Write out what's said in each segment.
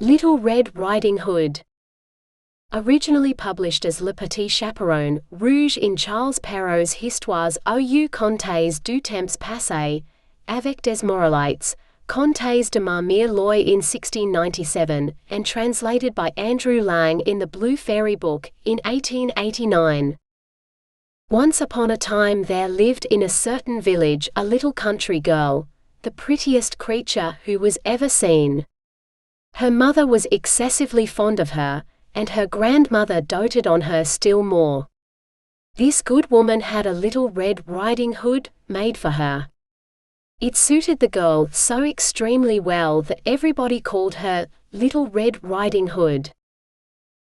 Little Red Riding Hood. Originally published as Le Petit Chaperon, Rouge in Charles Perrault's Histoires aux Contes du temps passé, avec des moralités, Contes de ma mère in 1697, and translated by Andrew Lang in the Blue Fairy Book, in 1889. Once upon a time there lived in a certain village a little country girl, the prettiest creature who was ever seen. Her mother was excessively fond of her, and her grandmother doted on her still more. This good woman had a little red riding hood made for her. It suited the girl so extremely well that everybody called her Little Red Riding Hood.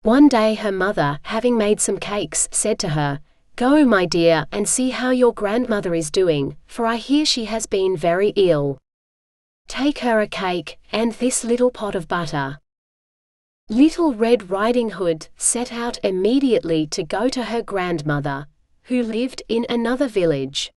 One day her mother, having made some cakes, said to her, "Go, my dear, and see how your grandmother is doing, for I hear she has been very ill. Take her a cake, and this little pot of butter." Little Red Riding Hood set out immediately to go to her grandmother, who lived in another village.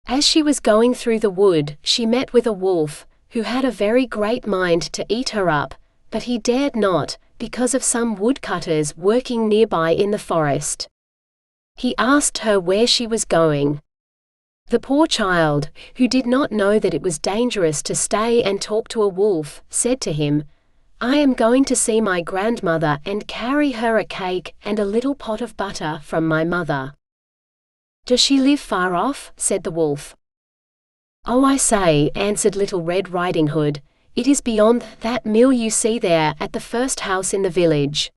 As she was going through the wood, she met with a wolf, who had a very great mind to eat her up, but he dared not, because of some woodcutters working nearby in the forest. He asked her where she was going. The poor child, who did not know that it was dangerous to stay and talk to a wolf, said to him, "I am going to see my grandmother and carry her a cake and a little pot of butter from my mother." "Does she live far off?" said the wolf. "Oh, I say," answered Little Red Riding Hood, "it is beyond that mill you see there at the first house in the village."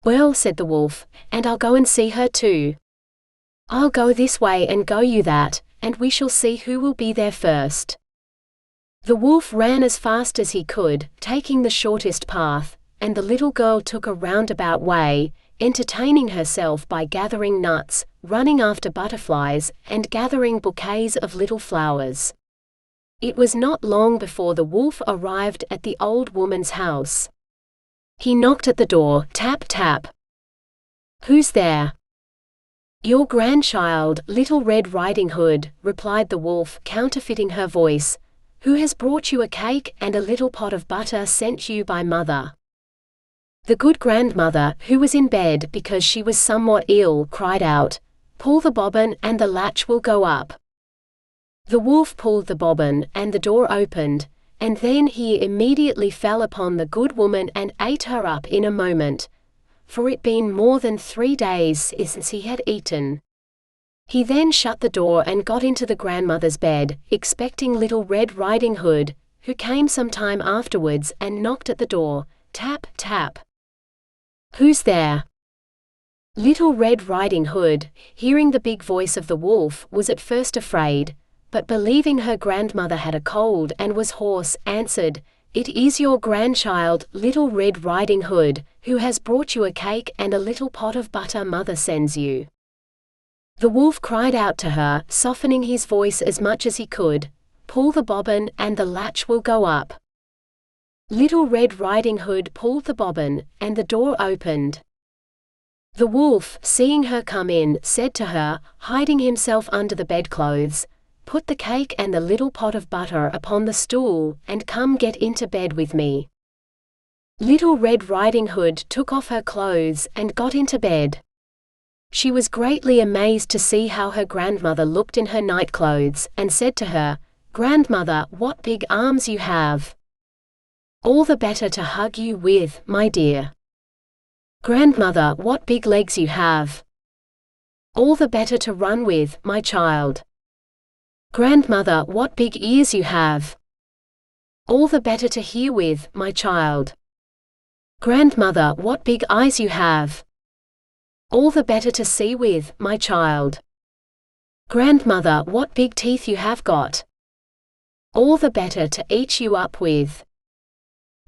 "Well," said the wolf, "and I'll go and see her too. I'll go this way and go you that, and we shall see who will be there first." The wolf ran as fast as he could, taking the shortest path, and the little girl took a roundabout way, entertaining herself by gathering nuts, running after butterflies, and gathering bouquets of little flowers. It was not long before the wolf arrived at the old woman's house. He knocked at the door, tap tap. "Who's there?" "Your grandchild, Little Red Riding Hood," replied the wolf, counterfeiting her voice, "who has brought you a cake and a little pot of butter sent you by mother." The good grandmother, who was in bed because she was somewhat ill, cried out, "Pull the bobbin and the latch will go up." The wolf pulled the bobbin, and the door opened, and then he immediately fell upon the good woman and ate her up in a moment, for it been more than 3 days since he had eaten. He then shut the door and got into the grandmother's bed, expecting Little Red Riding Hood, who came some time afterwards and knocked at the door, tap tap. "Who's there?" Little Red Riding Hood, hearing the big voice of the wolf, was at first afraid, but believing her grandmother had a cold and was hoarse, answered, "It is your grandchild, Little Red Riding Hood, who has brought you a cake and a little pot of butter mother sends you." The wolf cried out to her, softening his voice as much as he could, "Pull the bobbin and the latch will go up." Little Red Riding Hood pulled the bobbin, and the door opened. The wolf, seeing her come in, said to her, hiding himself under the bedclothes, "Put the cake and the little pot of butter upon the stool, and come get into bed with me." Little Red Riding Hood took off her clothes and got into bed. She was greatly amazed to see how her grandmother looked in her nightclothes, and said to her, "Grandmother, what big arms you have! All the better to hug you with, my dear." "Grandmother, what big legs you have! All the better to run with, my child." "Grandmother, what big ears you have! All the better to hear with, my child." "Grandmother, what big eyes you have! All the better to see with, my child." "Grandmother, what big teeth you have got! All the better to eat you up with."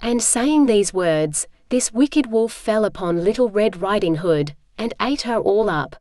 And saying these words, this wicked wolf fell upon Little Red Riding Hood, and ate her all up.